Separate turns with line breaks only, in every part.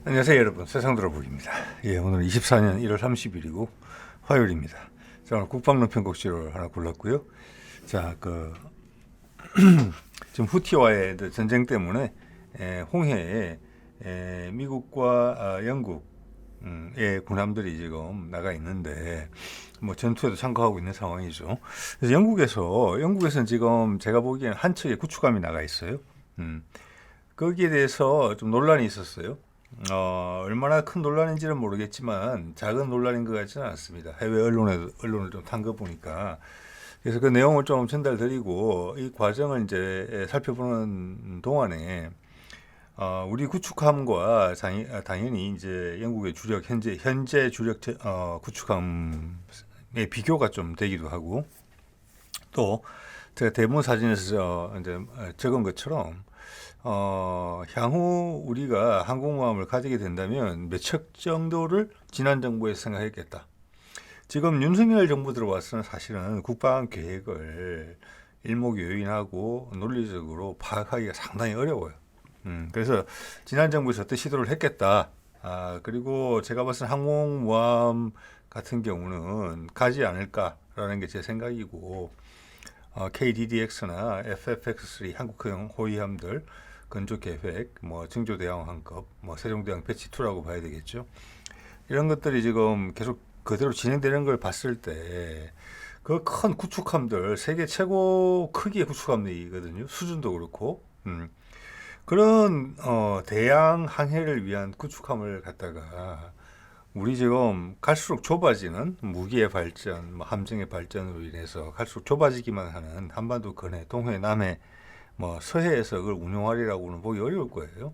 안녕하세요 여러분, 세상들어보기입니다. 예, 오늘 24년 1월 30일이고 화요일입니다. 자, 오늘 국방론평곡지를 하나 골랐고요. 자, 지금 후티와의 전쟁 때문에 홍해에 미국과 영국의 군함들이 지금 나가 있는데 뭐 전투에도 참가하고 있는 상황이죠. 그래서 영국에서는 지금 제가 보기에는 한 척의 구축함이 나가 있어요. 거기에 대해서 좀 논란이 있었어요. 얼마나 큰 논란인지는 모르겠지만 작은 논란인 것 같지는 않습니다. 해외 언론을 좀 탄 거 보니까. 그래서 그 내용을 좀 전달드리고 이 과정을 이제 살펴보는 동안에 우리 구축함과 당연히 이제 영국의 현재 주력 구축함의 비교가 좀 되기도 하고, 또 제가 대문 사진에서 이제 적은 것처럼 향후 우리가 항공모함을 가지게 된다면 몇 척 정도를 지난 정부에서 생각했겠다. 지금 윤석열 정부 들어와서는 사실은 국방 계획을 일목요연하고 논리적으로 파악하기가 상당히 어려워요. 그래서 지난 정부에서 어떤 시도를 했겠다. 그리고 제가 봤을 때 항공모함 같은 경우는 가지 않을까라는 게 제 생각이고, KDDX나 FFX3 한국형 호위함들 건조 계획, 뭐 증조대왕항급, 뭐 세종대왕 배치 2라고 봐야 되겠죠. 이런 것들이 지금 계속 그대로 진행되는 걸 봤을 때 그 큰 구축함들, 세계 최고 크기의 구축함들이거든요. 수준도 그렇고. 그런 대양 항해를 위한 구축함을 갖다가 우리 지금 갈수록 좁아지는 무기의 발전, 뭐 함정의 발전으로 인해서 갈수록 좁아지기만 하는 한반도 근해, 동해, 남해, 뭐 서해에서 그걸 운용하리라고는 보기 어려울 거예요.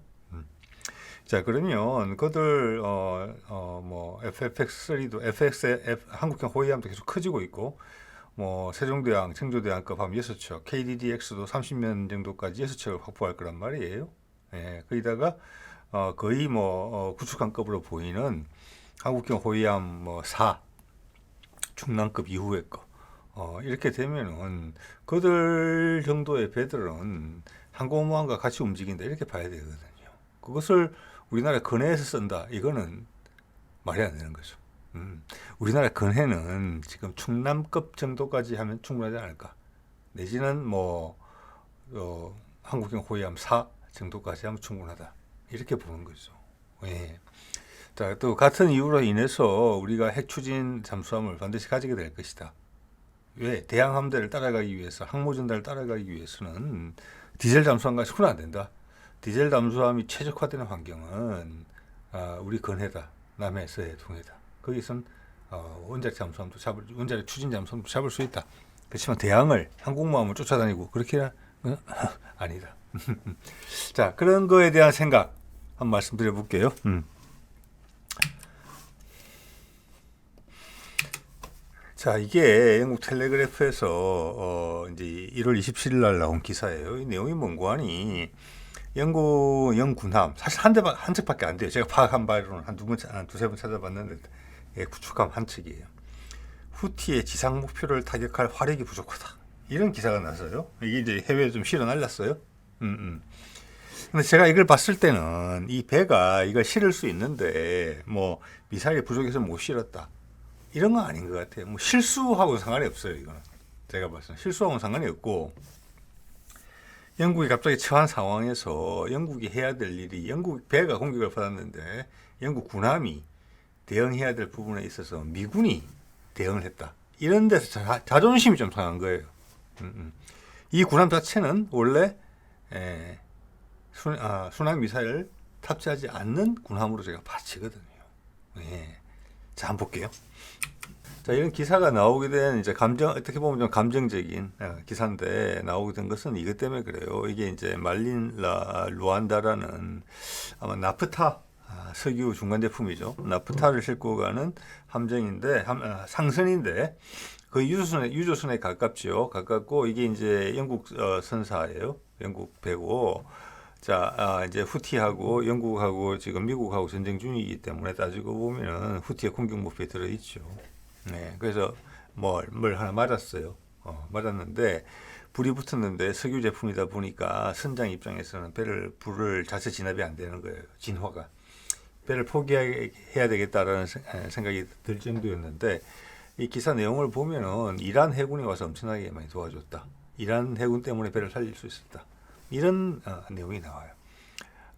자, 그러면 그들 뭐 FFX3도 한국형 호위함도 계속 커지고 있고, 뭐 세종대왕, 청조대왕급 하면 6척, KDDX도 30년 정도까지 6척을 확보할 거란 말이에요. 예, 거기다가 거의 뭐 구축함급으로 보이는 한국형 호위함 뭐 4, 중남급 이후의 거. 이렇게 되면은 그들 정도의 배들은 항공모함과 같이 움직인다 이렇게 봐야 되거든요. 그것을 우리나라 근해에서 쓴다, 이거는 말이 안 되는 거죠. 우리나라 근해는 지금 충남급 정도까지 하면 충분하지 않을까, 내지는 뭐 한국형 호위함 4 정도까지 하면 충분하다 이렇게 보는 거죠. 예. 자, 또 같은 이유로 인해서 우리가 핵 추진 잠수함을 반드시 가지게 될 것이다. 왜? 대양 함대를 따라가기 위해서, 항모 전달을 따라가기 위해서는 디젤 잠수함과 손은 안 된다. 디젤 잠수함이 최적화되는 환경은 우리 근해다, 남해, 서해, 동해다. 거기선 원자력 추진 잠수함도 잡을 수 있다. 그렇지만 대양을 항공모함을 쫓아다니고 그렇게는 아니다. 자, 그런 거에 대한 생각 한번 말씀드려 볼게요. 자, 이게 영국 텔레그래프에서 이제 1월 27일 날 나온 기사예요. 이 내용이 뭔고 하니, 영국 영군함, 사실 한 척밖에 안 돼요. 제가 파악한 바로는 두세 번 찾아봤는데, 구축함 한 척이에요. 후티의 지상 목표를 타격할 화력이 부족하다, 이런 기사가 나서요. 이게 이제 해외에 좀 실어 날렸어요. 근데 제가 이걸 봤을 때는 이 배가 이걸 실을 수 있는데 뭐 미사일이 부족해서 못 실었다, 이런 건 아닌 것 같아요. 뭐 실수하고는 상관이 없어요. 이거는 제가 봤을 때 실수하고는 상관이 없고, 영국이 갑자기 처한 상황에서 영국이 해야 될 일이, 영국 배가 공격을 받았는데 영국 군함이 대응해야 될 부분에 있어서 미군이 대응을 했다, 이런 데서 자존심이 좀 상한 거예요. 이 군함 자체는 원래 순항 미사일을 탑재하지 않는 군함으로 제가 봐지거든요. 예. 자, 한번 볼게요. 자, 이런 기사가 나오게 된 이제 어떻게 보면 좀 감정적인 기사인데, 나오게 된 것은 이것 때문에 그래요. 이게 이제 말린 루안다라는 아마 나프타 석유 중간 제품이죠. 나프타를 싣고 가는 함정인데, 상선인데 거의 유조선에 가깝죠. 가깝고, 이게 이제 영국 선사예요. 영국 배고. 자, 이제 후티하고 영국하고 지금 미국하고 전쟁 중이기 때문에 따지고 보면은 후티의 공격 목표에 들어있죠. 네, 그래서 뭘 하나 맞았어요. 맞았는데 불이 붙었는데 석유 제품이다 보니까 선장 입장에서는 불을 자체 진압이 안 되는 거예요. 진화가. 배를 포기해야 되겠다라는 생각이 들 정도였는데 이 기사 내용을 보면은 이란 해군이 와서 엄청나게 많이 도와줬다. 이란 해군 때문에 배를 살릴 수 있었다. 이런 내용이 나와요.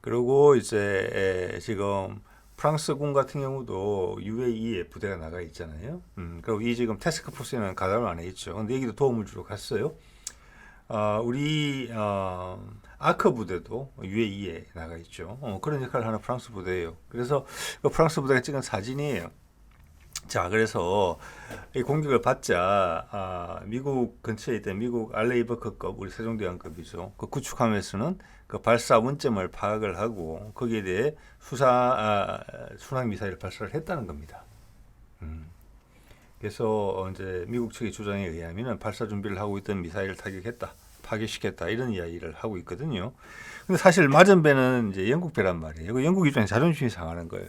그리고 이제 지금 프랑스군 같은 경우도 UAE에 부대가 나가 있잖아요. 그리고 이 지금 태스크포스에는 가담을 안 해 있죠. 근데 여기도 도움을 주러 갔어요. 우리 아크 부대도 UAE에 나가 있죠. 그런 역할을 하는 프랑스 부대예요. 그래서 그 프랑스 부대가 찍은 사진이에요. 자, 그래서 이 공격을 받자 미국 근처에 있던 미국 알레이버크급 우리 세종대왕급이죠. 그 구축함에서는 그 발사 원점을 파악을 하고 거기에 대해 순항 미사일 발사를 했다는 겁니다. 그래서 이제 미국 측의 주장에 의하면 발사 준비를 하고 있던 미사일을 타격했다, 파괴시켰다 이런 이야기를 하고 있거든요. 근데 사실 맞은 배는 이제 영국 배란 말이에요. 그 영국 입장에 자존심이 상하는 거예요.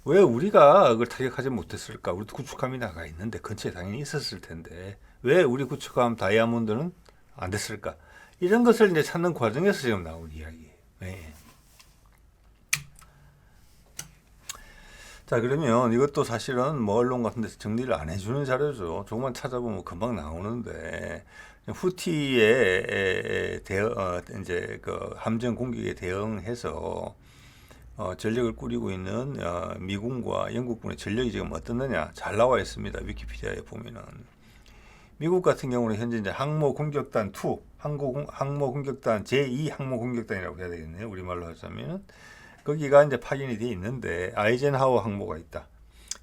왜 우리가 그걸 타격하지 못했을까? 우리도 구축함이 나가 있는데 근처에 당연히 있었을 텐데 왜 우리 구축함 다이아몬드는 안 됐을까? 이런 것을 이제 찾는 과정에서 지금 나온 이야기예요. 네. 자, 그러면 이것도 사실은 뭐 언론 같은 데서 정리를 안 해주는 자료죠. 조금만 찾아보면 금방 나오는데 후티의 이제 그 함정 공격에 대응해서 전력을 꾸리고 있는 미군과 영국군의 전력이 지금 어떻느냐 잘 나와 있습니다. 위키피디아에 보면은 미국 같은 경우는 현재 이제 항모 공격단 2, 항모 공격단 제2 항모 공격단이라고 해야 되겠네요. 우리말로 하자면은 거기가 이제 파견이 돼 있는데 아이젠하워 항모가 있다.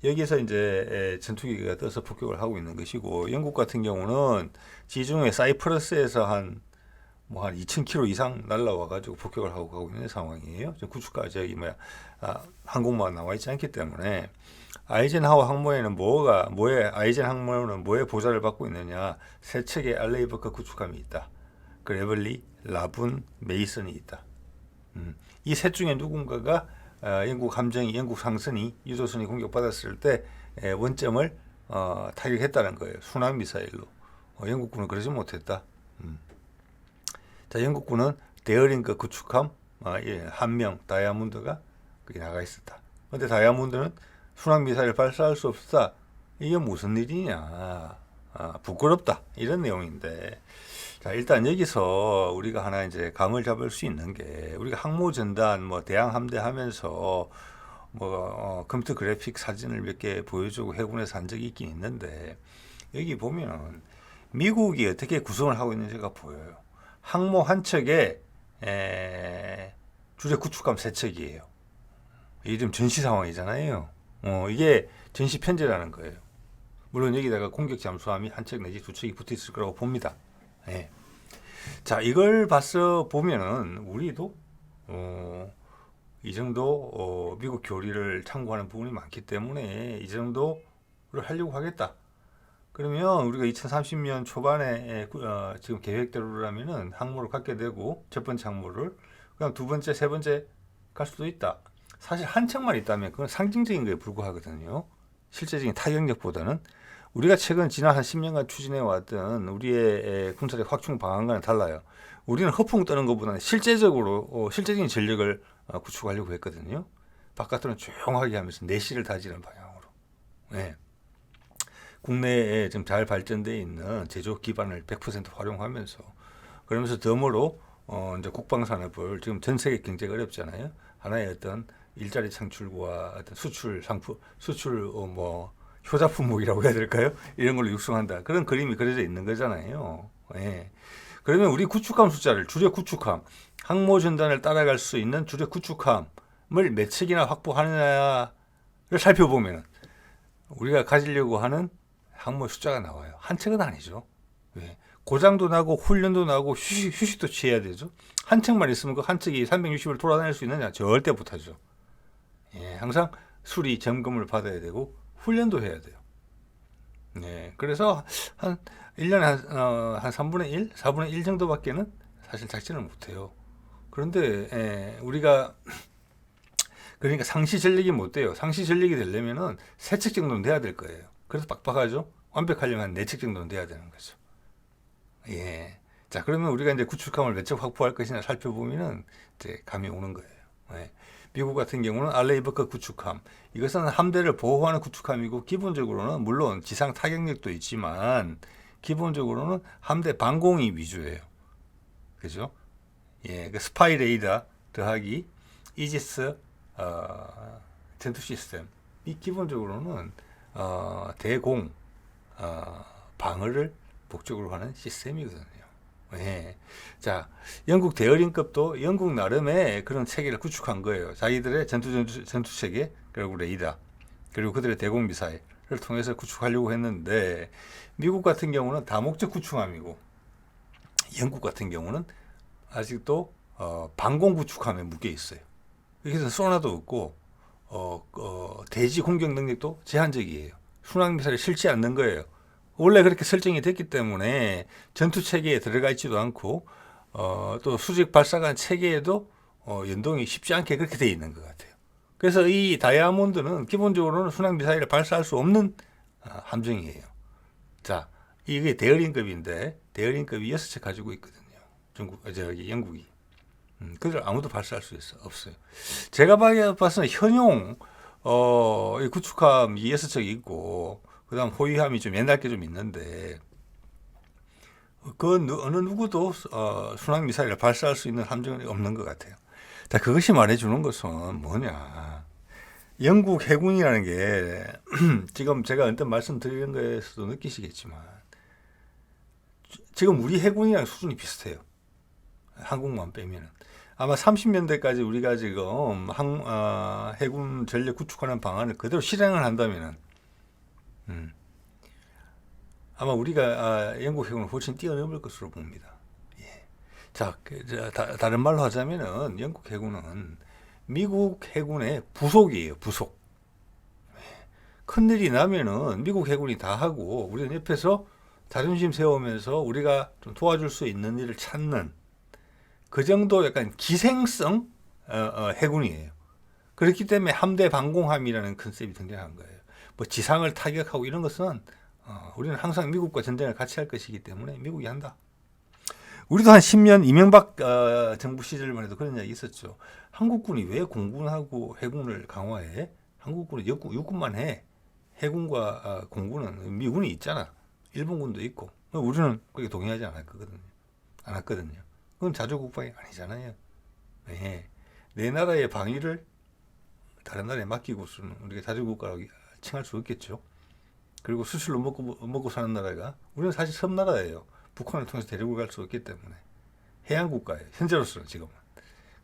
여기에서 이제 전투기가 떠서 폭격을 하고 있는 것이고 영국 같은 경우는 지중해 사이프러스에서 한 2,000km 이상 날라와가지고 폭격을 하고 가고 있는 상황이에요. 구축가 항공모가 나와 있지 않기 때문에 아이젠하워 항모에는 아이젠 항모는 뭐에 보좌를 받고 있느냐? 세 척의 알레이버크 구축함이 있다. 그레벌리, 라분, 메이슨이 있다. 이 셋 중에 누군가가 영국 상선이 유조선이 공격받았을 때 원점을 타격했다는 거예요. 순항 미사일로. 영국군은 그러지 못했다. 자, 영국군은 데어링크 구축함 한 명 다이아몬드가 거기 나가 있었다. 그런데 다이아몬드는 순항 미사일 발사할 수 없다. 이게 무슨 일이냐? 부끄럽다. 이런 내용인데. 자, 일단 여기서 우리가 하나 이제 감을 잡을 수 있는 게 우리가 항모전단 대양 함대 하면서 컴퓨터 그래픽 사진을 몇 개 보여주고 해군에서 한 적이 있긴 있는데 여기 보면 미국이 어떻게 구성을 하고 있는지가 보여요. 항모 한 척에 주력 구축함 세 척이에요. 이게 좀 전시 상황이잖아요. 이게 전시 편제라는 거예요. 물론 여기다가 공격 잠수함이 한 척 내지 두 척이 붙어 있을 거라고 봅니다. 예. 자, 이걸 보면은 우리도 이 정도 미국 교리를 참고하는 부분이 많기 때문에 이 정도를 하려고 하겠다. 그러면 우리가 2030년 초반에 지금 계획대로라면은 항모를 갖게 되고 첫 번째 항모를 그냥 두 번째, 세 번째 갈 수도 있다. 사실 한 척만 있다면 그건 상징적인 거에 불과하거든요. 실제적인 타격력보다는 우리가 최근 지난 한 10년간 추진해 왔던 우리의 군사력 확충 방안과는 달라요. 우리는 허풍 떠는 것보다는 실제적인 전력을 구축하려고 했거든요. 바깥으로는 조용하게 하면서 내실을 다지는 방향으로. 네. 국내에 좀 잘 발전되어 있는 제조 기반을 100% 활용하면서 그러면서 덤으로 이제 국방산업을 지금 전 세계 경제가 어렵잖아요. 하나의 어떤 일자리 창출과 어떤 수출 효자품목이라고 해야 될까요? 이런 걸로 육성한다. 그런 그림이 그려져 있는 거잖아요. 예. 그러면 우리 구축함 숫자를 주력 구축함, 항모 전단을 따라갈 수 있는 주력 구축함을 몇 척이나 확보하느냐를 살펴보면 우리가 가지려고 하는 항모 숫자가 나와요. 한 척은 아니죠. 예. 고장도 나고 훈련도 나고 휴식도 취해야 되죠. 한 척만 있으면 그 한 척이 360을 돌아다닐 수 있느냐? 절대 못하죠. 예. 항상 수리 점검을 받아야 되고 훈련도 해야 돼요. 네, 그래서 한 1년에 한 3분의 1, 4분의 1 정도밖에는 사실 작전을 못해요. 그런데 우리가 그러니까 상시 전력이 못 돼요. 상시 전력이 되려면은 3척 정도는 돼야 될 거예요. 그래서 빡빡하죠. 완벽하려면 한 4척 정도는 돼야 되는 거죠. 예. 자, 그러면 우리가 이제 구축함을 몇 척 확보할 것이냐 살펴보면은 이제 감이 오는 거예요. 예. 미국 같은 경우는 알레이버크 구축함. 이것은 함대를 보호하는 구축함이고 기본적으로는 물론 지상 타격력도 있지만 기본적으로는 함대 방공이 위주예요. 그죠? 예, 그 스파이 레이더 더하기 이지스 전투 시스템. 이 기본적으로는 대공 방어를 목적으로 하는 시스템이거든요. 예. 자, 영국 대어링급도 영국 나름의 그런 체계를 구축한 거예요. 자기들의 전투 체계, 그리고 레이더, 그리고 그들의 대공 미사일을 통해서 구축하려고 했는데 미국 같은 경우는 다목적 구축함이고 영국 같은 경우는 아직도 방공 구축함에 묶여 있어요. 여기서 소나도 없고 대지 공격 능력도 제한적이에요. 순항 미사일을 실지 않는 거예요. 원래 그렇게 설정이 됐기 때문에 전투 체계에 들어가 있지도 않고 또 수직 발사관 체계에도 연동이 쉽지 않게 그렇게 돼 있는 것 같아요. 그래서 이 다이아몬드는 기본적으로는 순항 미사일을 발사할 수 없는 함정이에요. 자, 이게 대어링급인데 대어링급이 6척 가지고 있거든요. 영국이. 그들 아무도 발사할 수 없어요. 제가 봐서는 현용 이 구축함 6척이 있고 그다음 호위함이 좀 옛날 게 좀 있는데 어느 누구도 순항 미사일을 발사할 수 있는 함정이 없는 것 같아요. 자, 그것이 말해주는 것은 뭐냐? 영국 해군이라는 게 지금 제가 언뜻 말씀드리는 거에서도 느끼시겠지만 지금 우리 해군이랑 수준이 비슷해요. 한국만 빼면은. 아마 30년대까지 우리가 지금 해군 전력 구축하는 방안을 그대로 실행을 한다면은 아마 우리가 영국 해군을 훨씬 뛰어넘을 것으로 봅니다. 예. 자, 다른 말로 하자면은 영국 해군은 미국 해군의 부속이에요. 부속. 큰일이 나면은 미국 해군이 다 하고 우리는 옆에서 자존심 세우면서 우리가 좀 도와줄 수 있는 일을 찾는 그 정도 약간 기생성 해군이에요. 그렇기 때문에 함대 방공함이라는 컨셉이 등장한 거예요. 뭐 지상을 타격하고 이런 것은 우리는 항상 미국과 전쟁을 같이 할 것이기 때문에 미국이 한다. 우리도 한 10년 이명박 정부 시절만 해도 그런 이야기 있었죠. 한국군이 왜 공군하고 해군을 강화해? 한국군은 육군만 해. 해군과 공군은 미군이 있잖아. 일본군도 있고. 우리는 그렇게 동의하지 않았거든요. 그건 자주국방이 아니잖아요. 네. 내 나라의 방위를 다른 나라에 맡기고서는 우리가 자주국가라고 칭할 수 없겠죠. 그리고 수출로 먹고 사는 나라가 우리는 사실 섬나라예요. 북한을 통해서 데리고 갈 수 없기 때문에 해양국가예요. 현재로서는 지금은.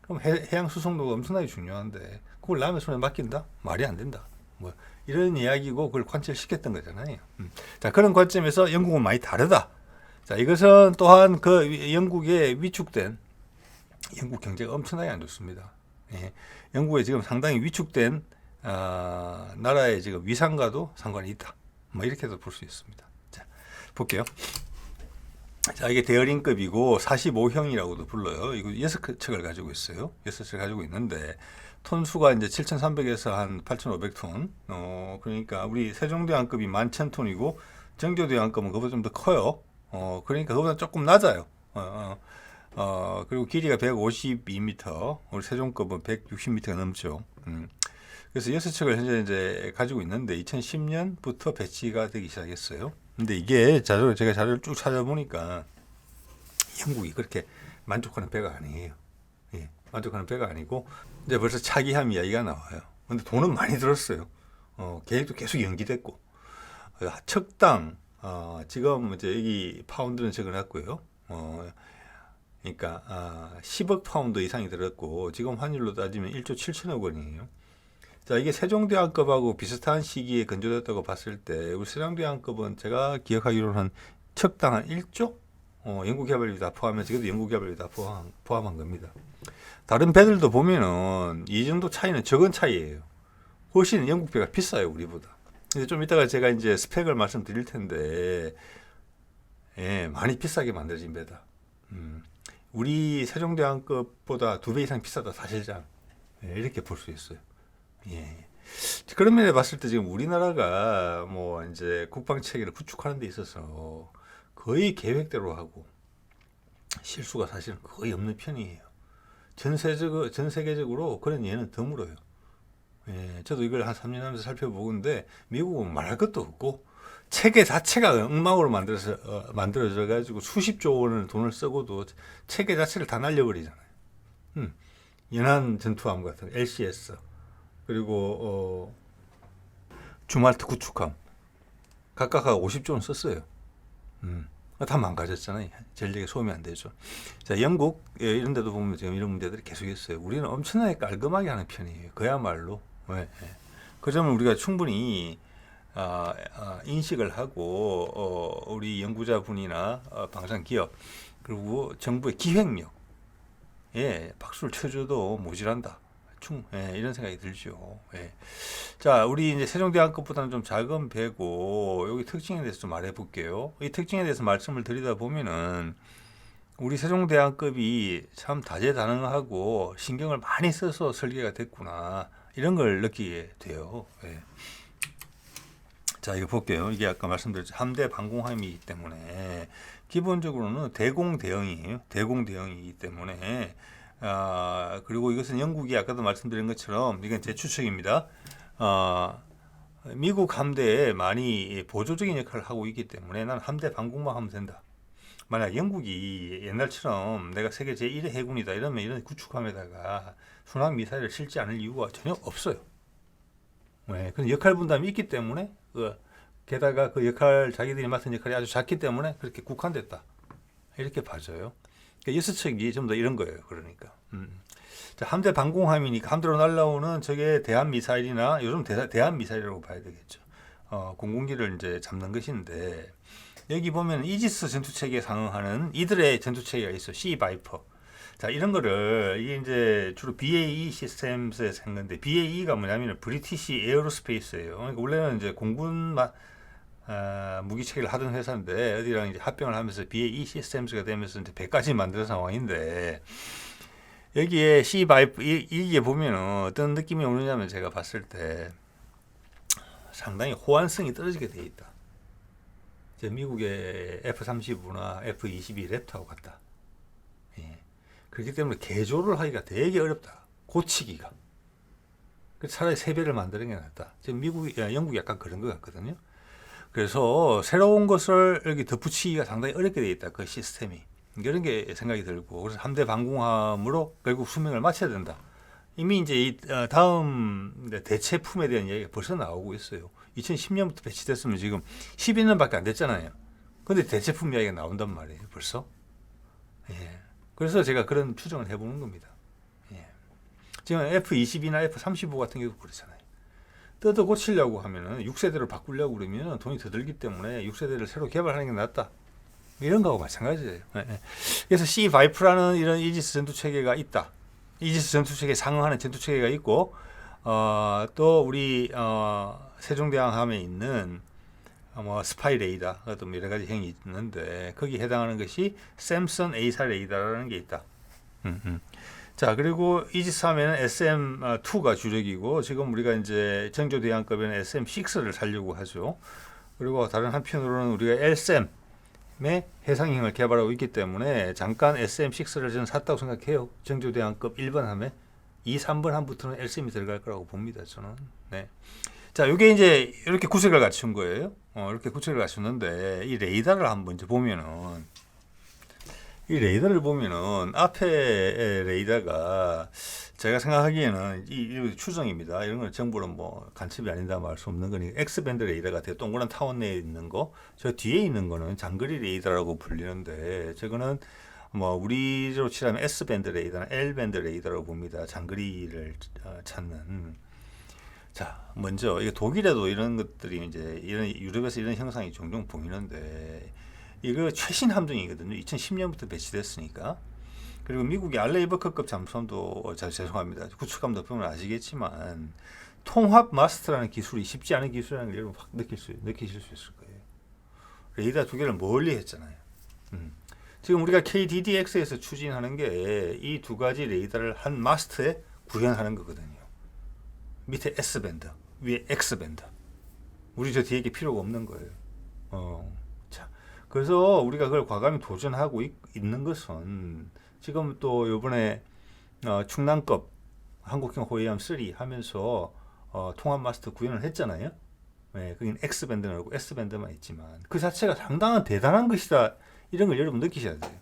그럼 해양 수송도가 엄청나게 중요한데 그걸 남의 손에 맡긴다? 말이 안 된다. 뭐 이런 이야기고 그걸 관철시켰던 거잖아요. 자, 그런 관점에서 영국은 많이 다르다. 자, 이것은 또한 그 영국의 위축된 영국 경제가 엄청나게 안 좋습니다. 예. 영국에 지금 상당히 위축된 나라의 지금 위상과도 상관이 있다. 뭐 이렇게도 볼 수 있습니다. 자, 볼게요. 자, 이게 대어링급이고 45형이라고도 불러요. 이거 6척을 가지고 있어요. 6척을 가지고 있는데 톤수가 이제 7,300에서 한 8,500톤. 그러니까 우리 세종대왕급이 11,000톤이고 정조대왕급은 그보다 좀 더 커요. 그러니까 그보다 조금 낮아요. 그리고 길이가 152m, 우리 세종급은 160m가 넘죠. 그래서 6척을 현재 이제 가지고 있는데 2010년부터 배치가 되기 시작했어요. 근데 이게 제가 자료를 쭉 찾아보니까 영국이 그렇게 만족하는 배가 아니에요. 예, 만족하는 배가 아니고 이제 벌써 차기함 이야기가 나와요. 근데 돈은 많이 들었어요. 계획도 계속 연기됐고 척당 지금 이제 여기 파운드는 적어놨고요. 그러니까 10억 파운드 이상이 들었고 지금 환율로 따지면 1조 7천억 원이에요. 자, 이게 세종대왕급하고 비슷한 시기에 건조됐다고 봤을 때 우리 세종대왕급은 제가 기억하기로는 한 척당 한 1조? 연구개발비 다 포함해서 이것도 연구개발비 다 포함한 겁니다. 다른 배들도 보면은 이 정도 차이는 적은 차이예요. 훨씬 영국 배가 비싸요, 우리보다. 근데 좀 이따가 제가 이제 스펙을 말씀드릴 텐데, 예, 많이 비싸게 만들어진 배다. 우리 세종대왕급보다 2배 이상 비싸다, 사실상. 예, 이렇게 볼 수 있어요. 예. 그런 면에 봤을 때 지금 우리나라가 뭐 이제 국방 체계를 구축하는 데 있어서 거의 계획대로 하고 실수가 사실은 거의 없는 편이에요. 전 세계적으로 그런 예는 드물어요. 예, 저도 이걸 한 3년 하면서 살펴보는데 미국은 말할 것도 없고 체계 자체가 엉망으로 만들어져 가지고 수십조 원을 돈을 쓰고도 체계 자체를 다 날려버리잖아요. 음, 연안 전투함 같은 LCS 그리고 주말트 구축함 각각 50조 원 썼어요. 다 망가졌잖아요. 전력에 소음이 안 되죠. 자, 영국 이런 데도 보면 지금 이런 문제들이 계속 있어요. 우리는 엄청나게 깔끔하게 하는 편이에요. 그야말로. 네, 네. 그 점을 우리가 충분히 인식을 하고 우리 연구자분이나 방산 기업 그리고 정부의 기획력 예, 박수를 쳐줘도 모자란다. 예, 이런 생각이 들죠. 예. 자, 우리 이제 세종대왕급보다는 좀 작은 배고 여기 특징에 대해서 좀 말해볼게요. 이 특징에 대해서 말씀을 드리다 보면은 우리 세종대왕급이 참 다재다능하고 신경을 많이 써서 설계가 됐구나 이런 걸 느끼게 돼요. 예. 자, 이거 볼게요. 이게 아까 말씀드렸죠. 함대 방공함이기 때문에 기본적으로는 대공대형이에요. 대공대형이기 때문에 그리고 이것은 영국이 아까도 말씀드린 것처럼 이건 제 추측입니다. 미국 함대에 많이 보조적인 역할을 하고 있기 때문에 난 함대 방공만 하면 된다. 만약 영국이 옛날처럼 내가 세계 제1의 해군이다 이러면 이런 구축함에다가 순항 미사일을 실지 않을 이유가 전혀 없어요. 네, 그런 역할 분담이 있기 때문에 게다가 그 역할 자기들이 맡은 역할이 아주 작기 때문에 그렇게 국한됐다 이렇게 봐져요. 그러니까 여서측이 좀 더 이런 거예요. 그러니까 자, 함대 방공함이니까 함대로 날라오는 저게 대한 미사일이나 요즘 대한 미사일이라고 봐야 되겠죠. 공군기를 이제 잡는 것인데 여기 보면 이지스 전투 체계에 상응하는 이들의 전투 체계가 있어. C 바이퍼. 자, 이런 거를 이게 이제 주로 BAE 시스템스에서 한 건데 BAE가 뭐냐면 브리티시 에어로스페이스예요. 그러니까 원래는 이제 공군 무기 체계를 하던 회사인데 어디랑 이제 합병을 하면서 BAE 시스템스가 되면서 이제 100까지 만든 상황인데 여기에 C 바이프 이게 보면은 어떤 느낌이 오느냐면 제가 봤을 때 상당히 호환성이 떨어지게 돼 있다. 미국의 F-35나 F-22 랩터하고 같다. 예. 그렇기 때문에 개조를 하기가 되게 어렵다. 고치기가. 차라리 3배를 만드는 게 낫다. 지금 영국이 약간 그런 것 같거든요. 그래서 새로운 것을 여기 덧붙이기가 상당히 어렵게 돼 있다. 그 시스템이. 이런 게 생각이 들고 그래서 함대 방공함으로 결국 수명을 마쳐야 된다. 이미 이제 이 다음 대체품에 대한 이야기가 벌써 나오고 있어요. 2010년부터 배치됐으면 지금 12년밖에 안 됐잖아요. 근데 대체품 이야기가 나온단 말이에요. 벌써. 예. 그래서 제가 그런 추정을 해보는 겁니다. 예. 지금 F-22나 F-35 같은 경우도 그렇잖아요. 뜯어 고치려고 하면은 6세대로 바꾸려고 그러면 돈이 더 들기 때문에 6세대를 새로 개발하는 게 낫다. 이런 거하고 마찬가지예요. 예. 그래서 C-바이프라는 이런 이지스 전투 체계가 있다. 이지스 전투 체계에 상응하는 전투 체계가 있고 또 우리 세종대왕함에 있는 스파이 레이더 또 여러 가지 형이 있는데 거기에 해당하는 것이 샘슨 A사 레이더라는 게 있다. 자, 그리고 이지스 하면은 SM2가 주력이고 지금 우리가 이제 정조대왕급에는 SM6를 살려고 하죠. 그리고 다른 한편으로는 우리가 LSM의 해상형을 개발하고 있기 때문에 잠깐 SM6를 저는 샀다고 생각해요. 정조대왕급 1번 함에 2, 3번 함부터는 LSM이 들어갈 거라고 봅니다. 저는. 네. 자, 이게 이제 이렇게 구색을 갖춘 거예요. 이렇게 구색을 갖췄는데 이 레이더를 한번 이제 보면은 이 레이더를 보면은 앞에 레이더가 제가 생각하기에는 이 추정입니다. 이런 건 정부는 뭐 간첩이 아니다 말 수 없는 거니까 X밴드 레이더 같아요. 동그란 타원 내에 있는 거. 저 뒤에 있는 거는 장거리 레이더라고 불리는데 저거는 뭐 우리로 치라면 S밴드 레이더나 L밴드 레이더라고 봅니다. 장거리를 찾는. 자, 먼저 이게 독일에도 이런 것들이 이제 이런 유럽에서 이런 형상이 종종 보이는데 이거 최신 함정이거든요. 2010년부터 배치됐으니까. 그리고 미국의 알레이버크급 잠수함도 죄송합니다. 구축함도 보면 아시겠지만 통합 마스터라는 기술이 쉽지 않은 기술이라는 걸 여러분 확 느끼실 수 있을 거예요. 레이더 두 개를 멀리 했잖아요. 지금 우리가 KDDX에서 추진하는 게 이 두 가지 레이더를 한 마스터에 구현하는 거거든요. 밑에 S밴드, 위에 X밴드. 우리 저 뒤에 게 필요가 없는 거예요. 자, 그래서 우리가 그걸 과감히 도전하고 있는 것은 지금 또 요번에 충남급 한국형 호위함 3 하면서 통합 마스터 구현을 했잖아요. 예, 거긴 X밴드는 없고 S밴드만 있지만 그 자체가 상당한 대단한 것이다. 이런 걸 여러분 느끼셔야 돼요.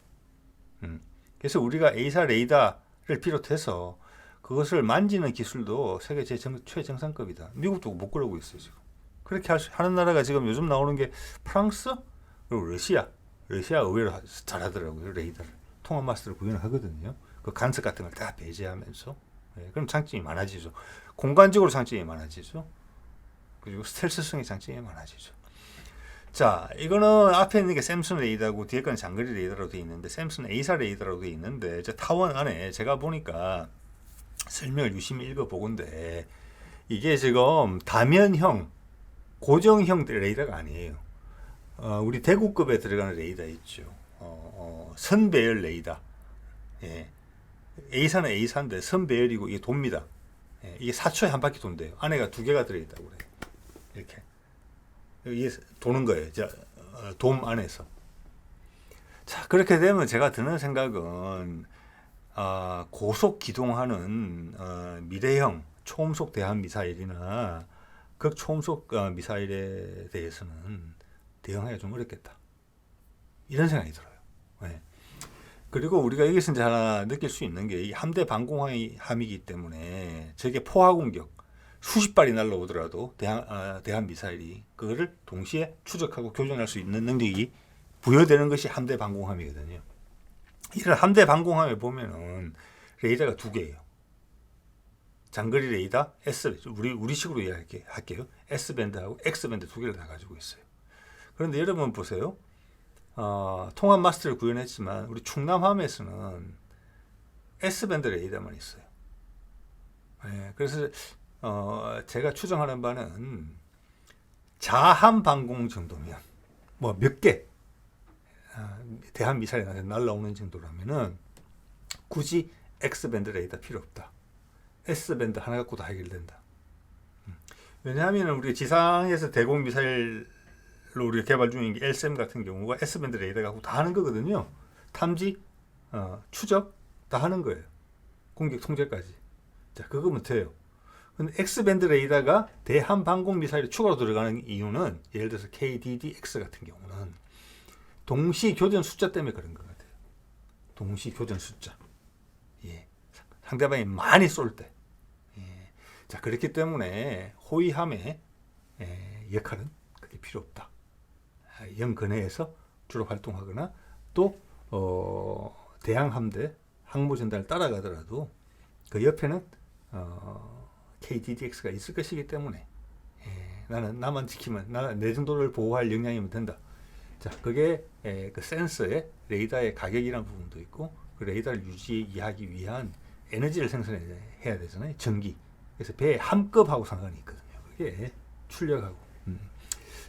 그래서 우리가 A사 레이더를 비롯해서 그것을 만지는 기술도 세계 최정상급이다. 미국도 못 그러고 있어요 지금. 그렇게 하는 나라가 지금 요즘 나오는 게 프랑스 그리고 러시아 의외로 잘하더라고요. 레이더를 통합 마스터를 구현을 하거든요. 그 간섭 같은 걸 다 배제하면서. 네, 그럼 장점이 많아지죠. 공간적으로 장점이 많아지죠. 그리고 스텔스성의 장점이 많아지죠. 자, 이거는 앞에 있는 게 샘슨 레이더고 뒤에 건 장거리 레이더로 되어 있는데 샘슨 A사 레이더로 되어 있는데 타원 안에 제가 보니까 설명을 유심히 읽어보건데 이게 지금 다면형 고정형 레이더가 아니에요. 우리 대구급에 들어가는 레이더 있죠. 선배열 레이더. 예. A사는 A사인데 선배열이고 이게 돕니다. 예. 이게 4초에 한 바퀴 돈대요. 안에가 두 개가 들어있다고 그래요. 이렇게. 이게 도는 거예요. 돔 안에서. 자, 그렇게 되면 제가 드는 생각은 고속 기동하는 미래형 초음속 대함 미사일이나 극초음속 미사일에 대해서는 대응하기가 좀 어렵겠다. 이런 생각이 들어요. 네. 그리고 우리가 여기서 이제 하나 느낄 수 있는 게 이 함대 방공함이기 때문에 저게 포화 공격 수십 발이 날라오더라도 대한 미사일이 그거를 동시에 추적하고 교전할 수 있는 능력이 부여되는 것이 함대 방공함이거든요. 이런 함대 방공함에 보면은 레이더가 두 개예요. 장거리 레이더 S 우리식으로 이야기할게요. S밴드하고 X밴드 두 개를 다 가지고 있어요. 그런데 여러분 보세요. 통합 마스터를 구현했지만 우리 충남함에서는 S밴드 레이더만 있어요. 네, 그래서 제가 추정하는 바는 자함 방공 정도면 뭐 몇 개 대한 미사일이 날라오는 정도라면은 굳이 X밴드 레이더 필요 없다. S밴드 하나 갖고도 해결된다. 왜냐하면 우리 지상에서 대공 미사일로 우리가 개발 중인 게 LSM 같은 경우가 S밴드 레이더 갖고 다 하는 거거든요. 탐지, 추적 다 하는 거예요. 공격 통제까지. 자, 그거면 돼요. 근데 X밴드 레이더가 대함 방공 미사일에 추가로 들어가는 이유는 예를 들어서 KDDX 같은 경우는 동시 교전 숫자 때문에 그런 것 같아요. 동시 교전 숫자. 예. 상대방이 많이 쏠 때. 예. 자, 그렇기 때문에 호위함의 역할은 그게 필요 없다. 영근해에서 주로 활동하거나 또 대항 함대 항모 전단을 따라가더라도 그 옆에는 KDDX가 있을 것이기 때문에 나는 나만 지키면 내 정도를 보호할 역량이면 된다. 자, 그게 그 센서의 레이더의 가격이라는 부분도 있고 그 레이더를 유지하기 위한 에너지를 생산해야 되잖아요. 전기. 그래서 배의 함급하고 상관이 있거든요. 그게 출력하고.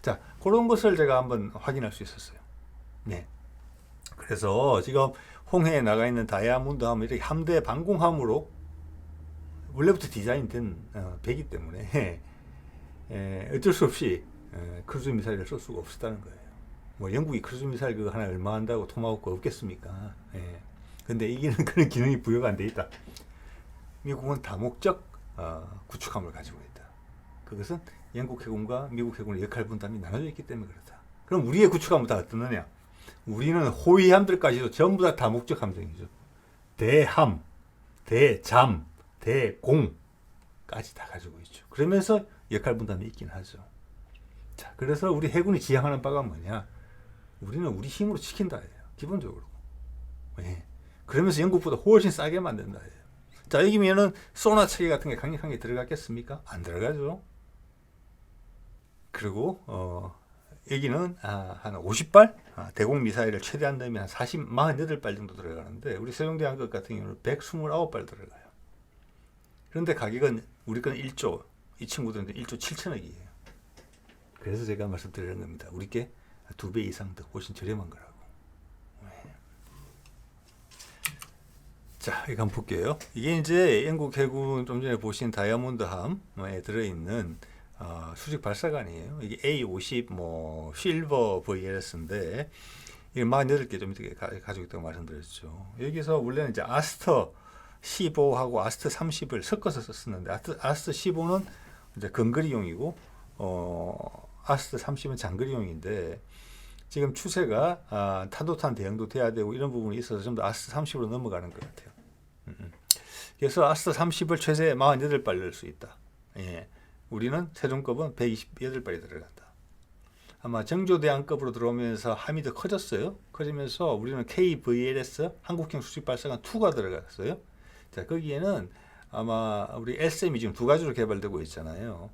자, 그런 것을 제가 한번 확인할 수 있었어요. 네. 그래서 지금 홍해에 나가 있는 다이아몬드 함은 이렇게 함대 방공함으로 원래부터 디자인된 배기 때문에 어쩔 수 없이 크루즈 미사일을 쏠 수가 없었다는 거예요. 뭐 영국이 크루즈 미사일 그거 하나 얼마 한다고 토마호크 없겠습니까? 근데 이기는 그런 기능이 부여가 안 돼 있다. 미국은 다목적 구축함을 가지고 있다. 그것은 영국 해군과 미국 해군의 역할 분담이 나눠져 있기 때문에 그렇다. 그럼 우리의 구축함은 다 어떠느냐? 우리는 호위함들까지도 전부 다 다목적 함정이죠. 대함, 대잠, 대공까지 다 가지고 있죠. 그러면서 역할 분담이 있긴 하죠. 자, 그래서 우리 해군이 지향하는 바가 뭐냐? 우리는 우리 힘으로 지킨다. 기본적으로. 예. 그러면서 영국보다 훨씬 싸게 만든다. 자, 여기면은 소나 체계 같은 게 강력한 게 들어갔겠습니까? 안 들어가죠. 그리고 여기는 한 50발 대공 미사일을 최대한 넣으면 한 48발 정도 들어가는데 우리 세종대왕급 같은 경우는 129발 들어가요. 그런데 가격은 우리 건 1조, 이 친구들은 1조 7천억이에요. 그래서 제가 말씀드리는 겁니다. 우리 게 2배 이상 더 훨씬 저렴한 거라고. 자, 이거 한번 볼게요. 이게 이제 영국 해군 좀 전에 보신 다이아몬드 함에 들어있는 수직 발사관이에요. 이게 A50 뭐 실버 VLS인데 이게 48개 좀 이렇게 가지고 있다고 말씀드렸죠. 여기서 원래는 이제 아스터 15하고 아스트 30을 섞어서 썼었는데 아스트 15는 이제 근거리용이고 아스트 30은 장거리용인데 지금 추세가 탄도탄 대응도 돼야 되고 이런 부분이 있어서 좀 더 아스트 30으로 넘어가는 것 같아요. 그래서 아스트 30을 최대 48발 넣을 수 있다. 예. 우리는 세종급은 128발이 들어간다. 아마 정조대왕급으로 들어오면서 함이 더 커졌어요. 커지면서 우리는 KVLS 한국형 수직 발사관 2가 들어갔어요. 자, 거기에는 아마 우리 LSM이 지금 두 가지로 개발되고 있잖아요.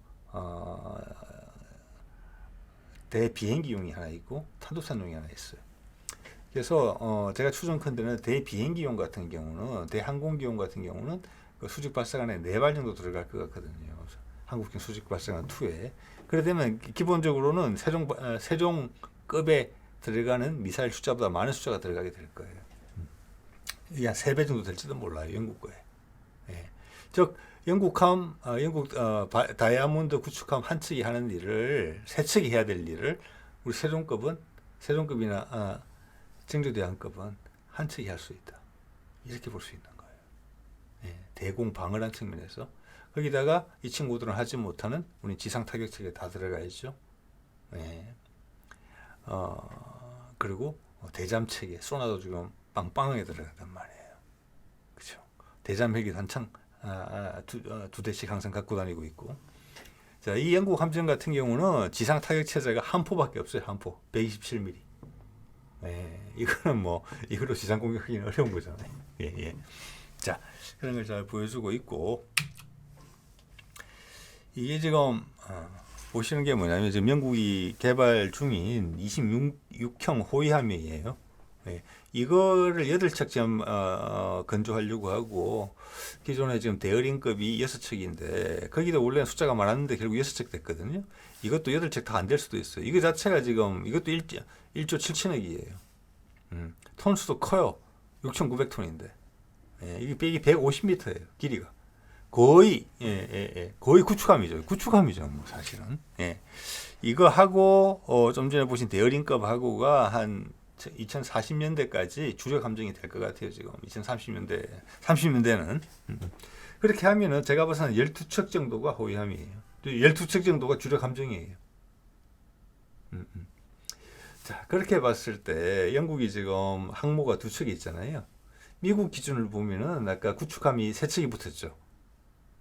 대비행기용이 하나 있고 탄도탄용이 하나 있어요. 그래서 제가 추정컨대는 대비행기용 같은 경우는 대항공기용 같은 경우는 그 수직 발사관에 4발 정도 들어갈 것 같거든요. 한국형 수직 발사관 2에. 그래 되면 기본적으로는 세종급에 들어가는 미사일 숫자보다 많은 숫자가 들어가게 될 거예요. 이게 한 3배 정도 될지도 몰라요. 영국 거에. 예. 즉 영국 다이아몬드 구축함 한 척이 하는 일을 세 척이 해야 될 일을 우리 세종급이나 정조대왕급은 한 척이 할 수 있다. 이렇게 볼 수 있는 거예요. 예. 대공 방어란 측면에서 거기다가 이 친구들은 하지 못하는 우리 지상 타격체계 다 들어가 있죠. 예. 그리고 대잠 체계 소나도 지금 빵빵하게 들어간단 말이에요. 그렇죠. 대잠 헬기 단창 두 대씩 항상 갖고 다니고 있고. 자, 이 영국 함정 같은 경우는 지상 타격 체제가 한 포밖에 없어요. 한 포. 127mm. 예. 이거는 이걸로 지상 공격하기는 어려운 거잖아요. 예, 예. 자, 그런 걸 잘 보여주고 있고. 이게 지금 보시는 게 뭐냐면 지금 영국이 개발 중인 26형 호위함이에요. 네. 이거를 8척 지금 건조하려고 하고 기존에 지금 대어링급이 6척인데 거기도 원래 숫자가 많았는데 결국 6척 됐거든요. 이것도 8척 다 안 될 수도 있어요. 이거 자체가 지금 이것도 1조 7천억이에요. 톤수도 커요. 6,900톤인데 이게 150m예요. 길이가. 거의 구축함이죠. 뭐 사실은. 예. 이거 하고 좀 전에 보신 대어링급 하고가 한 2040년대까지 주력 함정이 될 것 같아요. 지금 30년대는 그렇게 하면은 제가 봐서는 12척 정도가 호위함이에요. 12척 정도가 주력 함정이에요. 자, 그렇게 봤을 때 영국이 지금 항모가 2척이 있잖아요. 미국 기준을 보면은 아까 구축함이 3척이 붙었죠.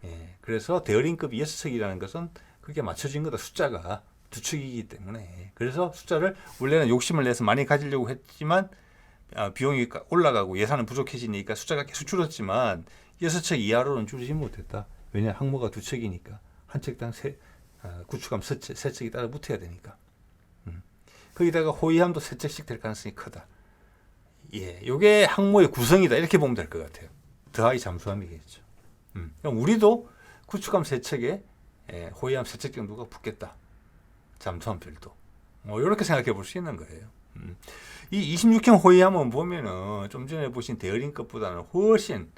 예, 그래서 대어링급이 6척이라는 것은 그게 맞춰진 거다. 숫자가 2척이기 때문에. 그래서 숫자를 원래는 욕심을 내서 많이 가지려고 했지만 비용이 올라가고 예산은 부족해지니까 숫자가 계속 줄었지만 6척 이하로는 줄이지 못했다. 왜냐 항모가 2척이니까 한 척당 구축함 3척이 따라 붙어야 되니까. 거기다가 호위함도 3척씩 될 가능성이 크다. 예, 요게 항모의 구성이다. 이렇게 보면 될 것 같아요. 더하기 잠수함이겠죠. 그럼 우리도 구축함 3척에 호위함 3척 정도가 붙겠다. 잠수함 별도. 이렇게 생각해 볼 수 있는 거예요. 이 26형 호위함은 보면은 좀 전에 보신 대어링급보다는 훨씬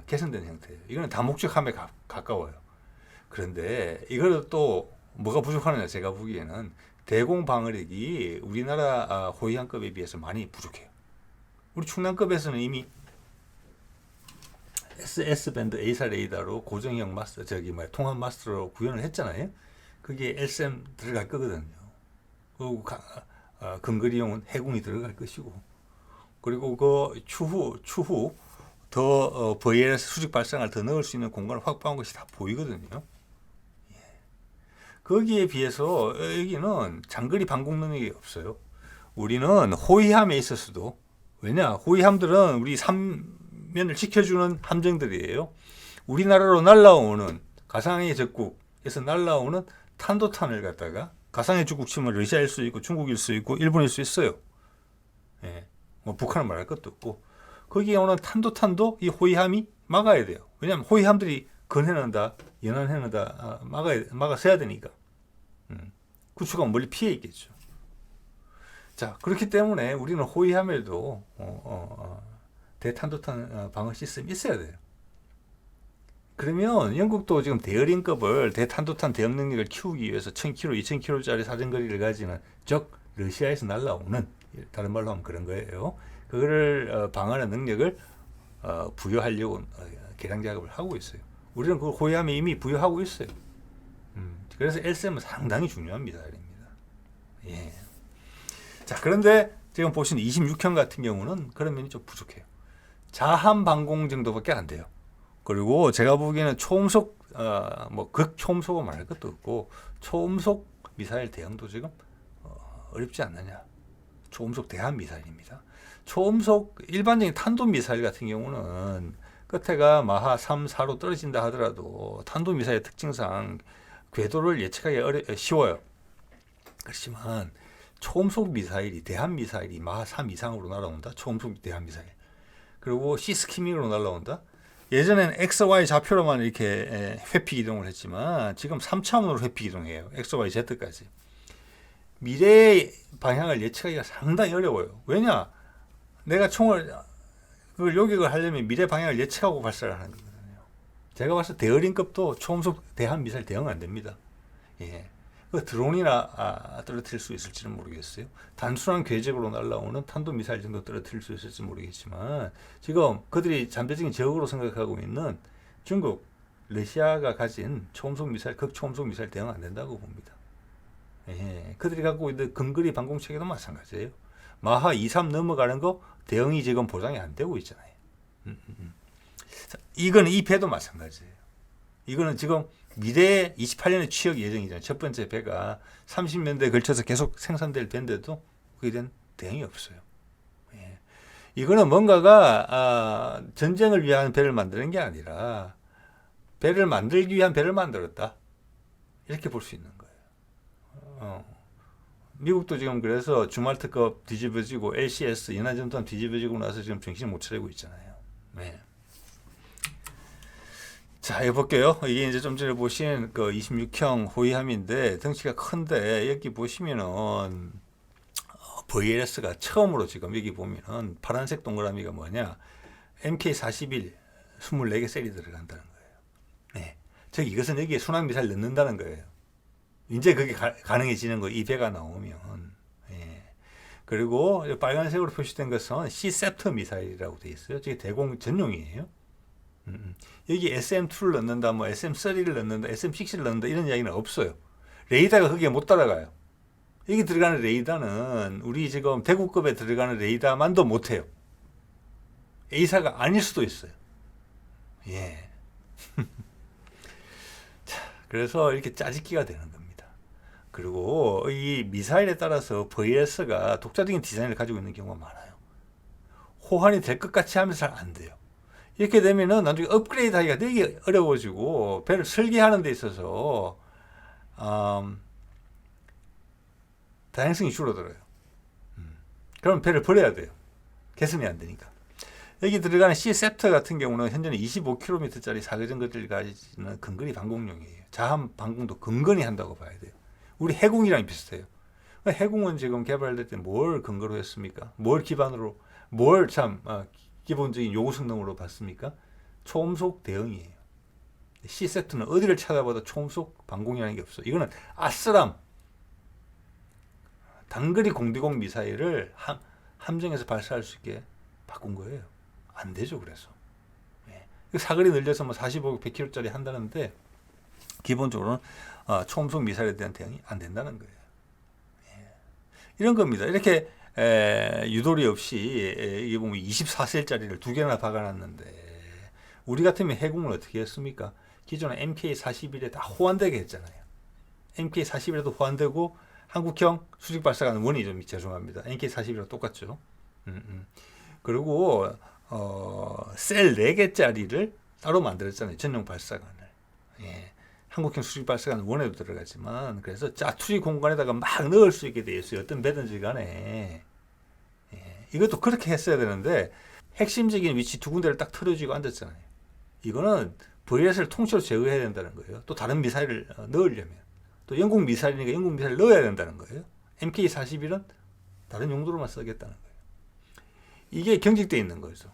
개선된 형태예요. 이거는 다목적함에 가까워요. 그런데 이걸 또 뭐가 부족하느냐 제가 보기에는 대공 방어력이 우리나라 호위함급에 비해서 많이 부족해요. 우리 충남급에서는 이미 S밴드 A사 레이더로 고정형 통합 마스터로 구현을 했잖아요. 그게 LSM 들어갈 거거든요. 그리고 근거리용은 해군이 들어갈 것이고, 그리고 그 추후 더 VLS 수직 발상을 더 넣을 수 있는 공간을 확보한 것이 다 보이거든요. 예. 거기에 비해서 여기는 장거리 방공 능력이 없어요. 우리는 호위함에 있어서도 왜냐 호위함들은 우리 면을 지켜주는 함정들이에요. 우리나라로 날라오는 가상의 적국에서 날라오는 탄도탄을 갖다가 가상의 적국 치면 러시아일 수 있고 중국일 수 있고 일본일 수 있어요. 예, 북한은 말할 것도 없고 거기에 오는 탄도탄도 이 호위함이 막아야 돼요. 왜냐하면 호위함들이 근해낸다, 연안해낸다 막아서야 되니까. 구축함은 멀리 피해 있겠죠. 자, 그렇기 때문에 우리는 호위함에도 대탄도탄 방어 시스템이 있어야 돼요. 그러면 영국도 지금 대어링급을 대탄도탄 대응 능력을 키우기 위해서 1000km, 2000km짜리 사정거리를 가지는 즉 러시아에서 날라오는 다른 말로 하면 그런 거예요. 그거를 방어하는 능력을 부여하려고 개량 작업을 하고 있어요. 우리는 그걸 호위함에 이미 부여하고 있어요. 그래서 LSM은 상당히 중요한 미사일입니다. 예. 자, 그런데 지금 보시는 26형 같은 경우는 그런 면이 좀 부족해요. 자함 방공 정도밖에 안 돼요. 그리고 제가 보기에는 초음속, 뭐 극초음속은 말할 것도 없고 초음속 미사일 대응도 지금 어렵지 않느냐. 초음속 대함 미사일입니다. 초음속 일반적인 탄도 미사일 같은 경우는 끝에가 마하 3, 4로 떨어진다 하더라도 탄도 미사일의 특징상 궤도를 예측하기 쉬워요. 그렇지만 초음속 미사일이 대함 미사일이 마하 3 이상으로 날아온다. 초음속 대함 미사일. 그리고 시스키밍으로 날아온다. 예전에는 XY 좌표로만 이렇게 회피 이동을 했지만 지금 3차원으로 회피 이동해요. XY Z까지. 미래의 방향을 예측하기가 상당히 어려워요. 왜냐? 내가 총을 그걸 요격을 하려면 미래 방향을 예측하고 발사를 하는 거거든요. 제가 봤을 때 대어린급도 초음속 대함 미사일 대응 안 됩니다. 예. 그 드론이나 떨어뜨릴 수 있을지는 모르겠어요. 단순한 궤적으로 날아오는 탄도 미사일 정도 떨어뜨릴 수 있을지 모르겠지만 지금 그들이 잠재적인 적으로 생각하고 있는 중국, 러시아가 가진 초음속 미사일, 극초음속 미사일 대응 안 된다고 봅니다. 예. 그들이 갖고 있는 근거리 방공 체계도 마찬가지예요. 마하 2, 3 넘어가는 거 대응이 지금 보장이 안 되고 있잖아요. 이거는 이 배도 마찬가지예요. 이거는 지금 미래 28년에 취역 예정이잖아요. 첫 번째 배가 30년대에 걸쳐서 계속 생산될 배인데도 그에 대한 대응이 없어요. 예. 이거는 뭔가가 전쟁을 위한 배를 만드는 게 아니라 배를 만들기 위한 배를 만들었다. 이렇게 볼 수 있는 거예요. 미국도 지금 그래서 주말특급 뒤집어지고 LCS 연안전투함 뒤집어지고 나서 지금 정신을 못 차리고 있잖아요. 네. 자, 이거 볼게요. 이게 이제 좀 전에 보신 그 26형 호위함인데 덩치가 큰데 여기 보시면은 VLS가 처음으로 지금 여기 보면은 파란색 동그라미가 뭐냐? MK41 24개 셀이 들어간다는 거예요. 네. 즉 이것은 여기에 순항 미사일 넣는다는 거예요. 이제 그게 가능해지는 거, 이 배가 나오면. 예. 그리고 빨간색으로 표시된 것은 C셉터 미사일이라고 되어 있어요. 저게 대공 전용이에요. 여기 SM2를 넣는다, 뭐 SM3를 넣는다, SM6를 넣는다 이런 이야기는 없어요. 레이더가 거기에 못 따라가요. 여기 들어가는 레이더는 우리 지금 대구급에 들어가는 레이더만도 못해요. A사가 아닐 수도 있어요. 예. 자, 그래서 이렇게 짜집기가 되는 겁니다. 그리고 이 미사일에 따라서 VS가 독자적인 디자인을 가지고 있는 경우가 많아요. 호환이 될 것 같이 하면서 잘 안 돼요. 이렇게 되면은 나중에 업그레이드 하기가 되게 어려워지고 배를 설계하는 데 있어서 다양성이 줄어들어요. 그럼 배를 버려야 돼요. 개선이 안 되니까. 여기 들어가는 C셉터 같은 경우는 현재는 25km짜리 사거전 것들을 가지는 근거리 방공용이에요. 자함 방공도 근거리 한다고 봐야 돼요. 우리 해공이랑 비슷해요. 해공은 지금 개발될 때 뭘 근거로 했습니까? 뭘 기반으로, 뭘 기본적인 요구 성능으로 봤습니까? 초음속 대응이에요. C세트는 어디를 찾아봐도 초음속 방공이라는 게 없어요. 이거는 아스람, 단거리 공대공 미사일을 함정에서 발사할 수 있게 바꾼 거예요. 안 되죠, 그래서. 사거리 늘려서 뭐 45, 100km짜리 한다는데, 기본적으로는 초음속 미사일에 대한 대응이 안 된다는 거예요. 이런 겁니다. 이렇게 유도리 없이 이게 보면 24셀짜리를 두 개나 박아놨는데 우리 같으면 해공을 어떻게 했습니까? 기존에 MK41에 다 호환되게 했잖아요. MK41에도 호환되고 한국형 수직 발사관 원이죠. 죄송합니다. MK41이랑 똑같죠. 그리고 셀 4개짜리를 따로 만들었잖아요. 전용 발사관을. 예. 한국형 수직 발사관 원에도 들어가지만 그래서 짜투리 공간에다가 막 넣을 수 있게 되어 있어요. 어떤 배든지 간에. 예. 이것도 그렇게 했어야 되는데 핵심적인 위치 두 군데를 딱 틀어주고 앉았잖아요. 이거는 VS를 통째로 제거해야 된다는 거예요. 또 다른 미사일을 넣으려면. 또 영국 미사일이니까 영국 미사일을 넣어야 된다는 거예요. MK41은 다른 용도로만 쓰겠다는 거예요. 이게 경직되어 있는 거죠.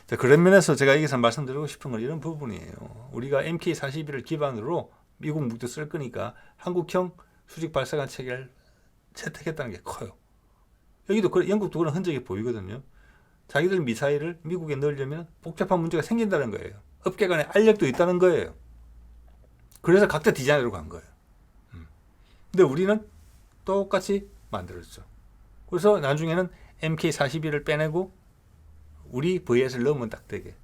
자, 그런 면에서 제가 여기서 말씀드리고 싶은 건 이런 부분이에요. 우리가 MK41을 기반으로 미국 무기도 쓸 거니까 한국형 수직 발사관 체계를 채택했다는 게 커요. 여기도 영국도 그런 흔적이 보이거든요. 자기들 미사일을 미국에 넣으려면 복잡한 문제가 생긴다는 거예요. 업계 간에 알력도 있다는 거예요. 그래서 각자 디자인으로 간 거예요. 근데 우리는 똑같이 만들었죠. 그래서 나중에는 MK41을 빼내고 우리 VS를 넣으면 딱 되게.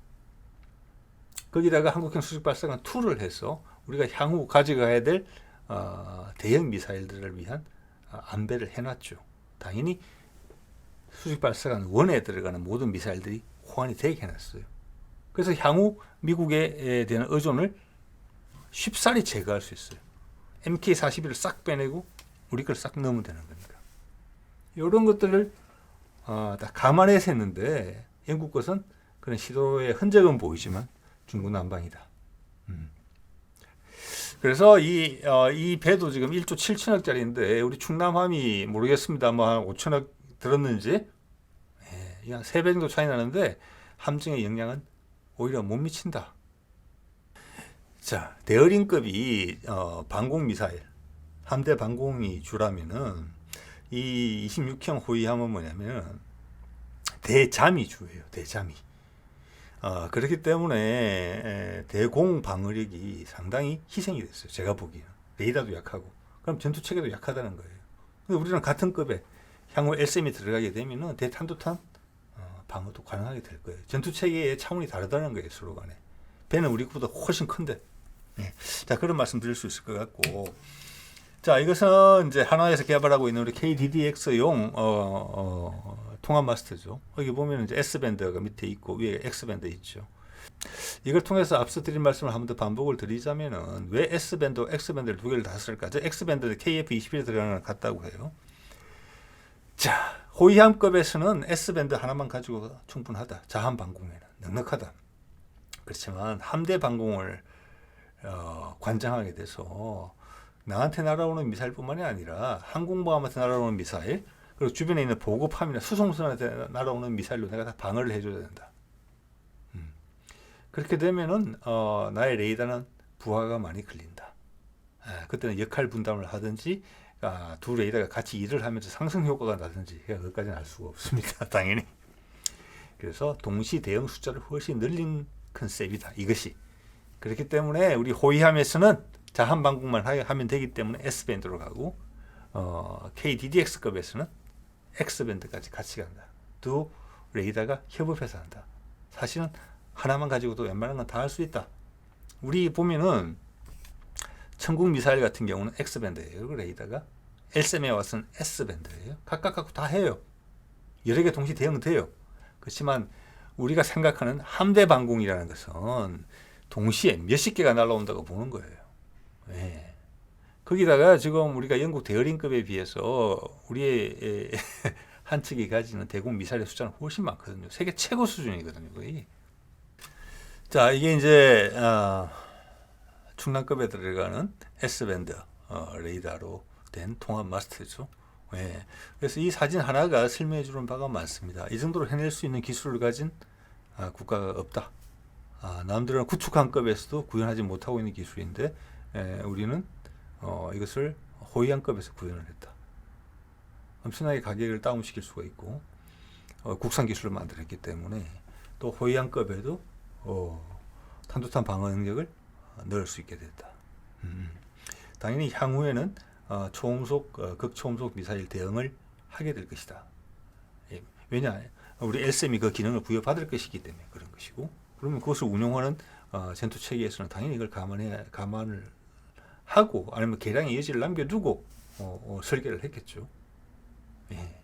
거기다가 한국형 수직 발사관 2를 해서 우리가 향후 가져가야 될 대형 미사일들을 위한 안배를 해놨죠. 당연히 수직 발사관 1에 들어가는 모든 미사일들이 호환이 되게 해놨어요. 그래서 향후 미국에 대한 의존을 쉽사리 제거할 수 있어요. MK41을 싹 빼내고 우리 걸 싹 넣으면 되는 겁니다. 이런 것들을 다 감안해서 했는데 영국 것은 그런 시도의 흔적은 보이지만 중구난방이다. 그래서 이 배도 지금 1조 7천억짜리인데 우리 충남함이 모르겠습니다. 뭐 한 5천억 들었는지 한 3배 정도 차이 나는데 함정의 영향은 오히려 못 미친다. 자, 대어링급이 방공 미사일 함대 방공이 주라면은 이 26형 호위함은 뭐냐면 대잠이 주예요. 대잠이. 그렇기 때문에 대공 방어력이 상당히 희생이 됐어요. 제가 보기에는. 레이더도 약하고. 그럼 전투 체계도 약하다는 거예요. 근데 우리는 같은 급에 향후 LCM이 들어가게 되면은 대탄도탄 방어도 가능하게 될 거예요. 전투 체계의 차원이 다르다는 거예요. 서로 간에. 배는 우리 것보다 훨씬 큰데. 네. 자, 그런 말씀 드릴 수 있을 것 같고. 자, 이것은 이제 한화에서 개발하고 있는 우리 KDDX용 통합 마스터죠. 여기 보면 이제 S밴드가 밑에 있고 위에 X밴드 있죠. 이걸 통해서 앞서 드린 말씀을 한 번 더 반복을 드리자면은 왜 S밴드, X밴드를 두 개를 다 쓸까? 저 X밴드는 KF21에 들어가는 것 같다고 해요. 자, 호위함급에서는 S밴드 하나만 가지고 충분하다. 자한 방공에는 넉넉하다. 그렇지만 함대 방공을 관장하게 돼서 나한테 날아오는 미사일뿐만이 아니라 항공모함한테 날아오는 미사일 그리고 주변에 있는 보급함이나 수송선한테 날아오는 미사일로 내가 다 방어를 해줘야 된다. 그렇게 되면은 나의 레이더는 부하가 많이 걸린다. 그때는 역할 분담을 하든지 두 레이더가 같이 일을 하면서 상승 효과가 나든지 그것까지는 알 수가 없습니다. 당연히. 그래서 동시 대응 숫자를 훨씬 늘린 컨셉이다. 이것이. 그렇기 때문에 우리 호위함에서는 자한 방공만 하면 되기 때문에 S밴드로 가고 KDDX급에서는 X밴드까지 같이 간다. 두 레이더가 협업해서 한다. 사실은 하나만 가지고도 웬만한 건 다 할 수 있다. 우리 보면은 천국 미사일 같은 경우는 X밴드예요. 그 레이더가 LCM에 와서는 S밴드예요. 각각 갖고 다 해요. 여러 개 동시 대응돼요. 그렇지만 우리가 생각하는 함대 방공이라는 것은 동시에 몇십 개가 날아온다고 보는 거예요. 네. 거기다가 지금 우리가 영국 대어링급에 비해서 우리의 한 척이 가지는 대공 미사일의 숫자는 훨씬 많거든요. 세계 최고 수준이거든요, 거의. 자, 이게 이제 충남급에 들어가는 S밴드 레이더로 된 통합 마스터죠. 네. 그래서 이 사진 하나가 설명해 주는 바가 많습니다. 이 정도로 해낼 수 있는 기술을 가진 국가가 없다. 남들은 구축함급에서도 구현하지 못하고 있는 기술인데 우리는 이것을 호위함급에서 구현을 했다. 엄청나게 가격을 다운시킬 수가 있고 국산 기술을 만들었기 때문에 또 호위함급에도 탄도탄 방어 능력을 넣을 수 있게 됐다. 당연히 향후에는 초음속, 극초음속 미사일 대응을 하게 될 것이다. 왜냐? 우리 LCM이 그 기능을 부여받을 것이기 때문에 그런 것이고 그러면 그것을 운영하는 전투 체계에서는 당연히 이걸 감안을 하고 아니면 개량의 여지를 남겨두고 설계를 했겠죠. 예.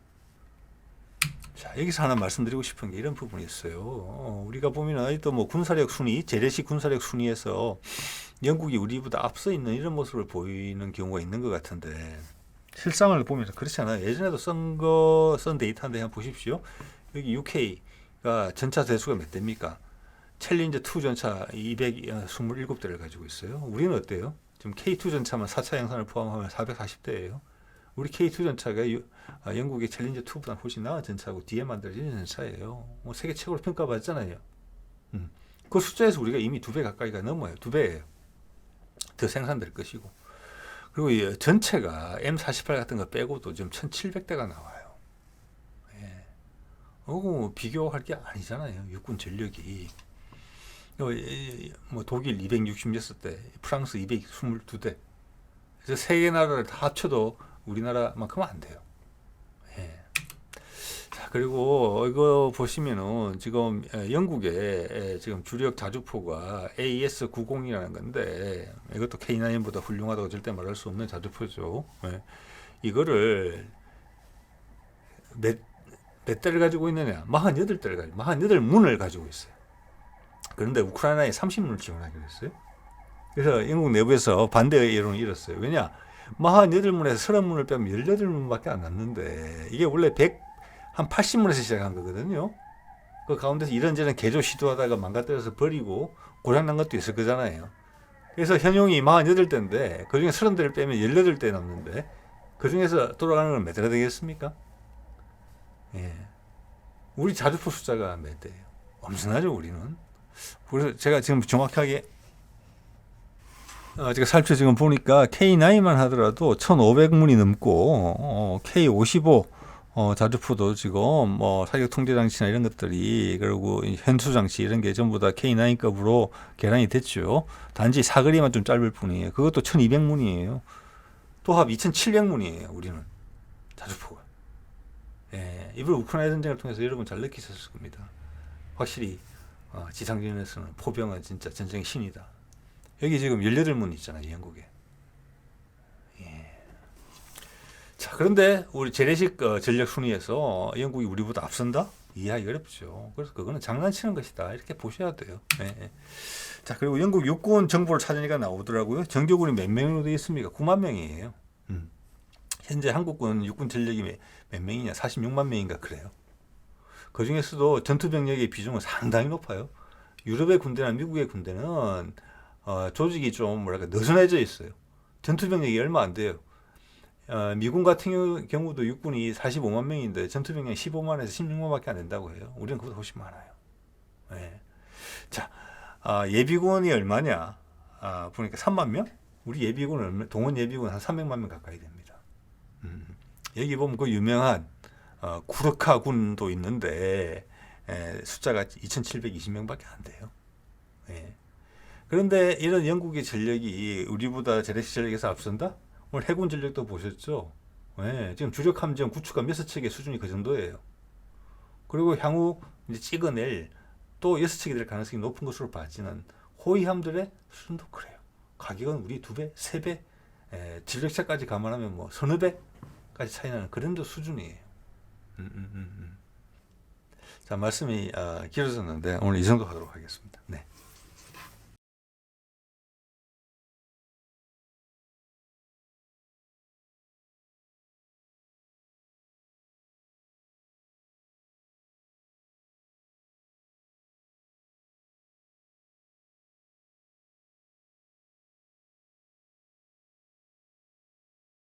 자, 여기서 하나 말씀드리고 싶은 게 이런 부분이었어요. 우리가 보면 아직도 뭐 군사력 순위, 재래식 군사력 순위에서 영국이 우리보다 앞서 있는 이런 모습을 보이는 경우가 있는 것 같은데 실상을 보면서 그렇지 않아요. 예전에도 쓴 데이터인데 한번 보십시오. 여기 UK가 전차 대수가 몇 대입니까? 챌린저 2 전차 227대를 가지고 있어요. 우리는 어때요? 지금 K2 전차만 4차 양산을 포함하면 440대예요. 우리 K2 전차가 영국의 챌린저 2보다 훨씬 나은 전차고 뒤에 만들어진 전차예요. 세계 최고로 평가받았잖아요. 그 숫자에서 우리가 이미 2배 가까이가 넘어요. 2배예요. 더 생산될 것이고. 그리고 이 전체가 M48 같은 거 빼고도 지금 1700대가 나와요. 예. 비교할 게 아니잖아요. 육군 전력이. 뭐 독일 266대, 프랑스 222대. 그래서 세 개 나라를 다 합쳐도 우리나라만큼은 안 돼요. 예. 자, 그리고 이거 보시면은 지금 영국의 지금 주력 자주포가 AS90이라는 건데 이것도 K9보다 훌륭하다고 절대 말할 수 없는 자주포죠. 예. 이거를 몇 대를 가지고 있느냐? 48대를 가지고 48문을 가지고 있어요. 그런데 우크라이나에 30문을 지원하기로 했어요. 그래서 영국 내부에서 반대 여론을 일었어요. 왜냐? 48문에서 30문을 빼면 18문밖에 안 남는데 이게 원래 한 80문에서 시작한 거거든요. 그 가운데서 이런저런 개조 시도하다가 망가뜨려서 버리고 고장난 것도 있을 거잖아요. 그래서 현용이 48대인데 그중에 30대를 빼면 18대 남는데 그중에서 돌아가는 건 몇 대가 되겠습니까? 예. 우리 자주포 숫자가 몇 대예요? 엄청나죠, 우리는. 그래서 제가 지금 정확하게 제가 살펴 지금 보니까 K9만 하더라도 1,500문이 넘고 K55 자주포도 지금 뭐 사격 통제 장치나 이런 것들이 그리고 현수 장치 이런 게 전부 다 K9급으로 개량이 됐죠. 단지 사거리만 좀 짧을 뿐이에요. 그것도 1,200문이에요. 도합 2,700문이에요. 우리는 자주포가. 예, 이번 우크라이나 전쟁을 통해서 여러분 잘 느끼셨을 겁니다. 확실히 지상전에서는 포병은 진짜 전쟁의 신이다. 여기 지금 18문 있잖아요, 영국에. 예. 자, 그런데 우리 재래식 전력 순위에서 영국이 우리보다 앞선다? 이해하기 어렵죠. 그래서 그거는 장난치는 것이다. 이렇게 보셔야 돼요. 예. 자, 그리고 영국 육군 정보를 찾으니까 나오더라고요. 정규군이 몇 명으로 되어 있습니까? 9만 명이에요. 현재 한국군 육군 전력이 몇 명이냐? 46만 명인가 그래요. 그 중에서도 전투 병력의 비중은 상당히 높아요. 유럽의 군대나 미국의 군대는 조직이 좀 뭐랄까 느슨해져 있어요. 전투 병력이 얼마 안 돼요. 미군 같은 경우도 육군이 45만 명인데 전투 병력이 15만에서 16만밖에 안 된다고 해요. 우리는 그보다 훨씬 많아요. 네. 자, 예비군이 얼마냐? 보니까 3만 명? 우리 예비군은 동원 예비군 한 300만 명 가까이 됩니다. 여기 보면 그 유명한 쿠르카 군도 있는데 숫자가 2,720명밖에 안 돼요. 예. 그런데 이런 영국의 전력이 우리보다 재래식 전력에서 앞선다? 오늘 해군 전력도 보셨죠? 예. 지금 주력 함정 구축함 6척의 수준이 그 정도예요. 그리고 향후 이제 찍어낼 또 6척이 될 가능성이 높은 것으로 봐지는 호위함들의 수준도 그래요. 가격은 우리 2배, 3배, 전력차까지 감안하면 뭐 서너 배까지 차이 나는 그런 수준이에요. 자, 말씀이 길어졌는데 오늘 이 정도 하도록 하겠습니다. 네.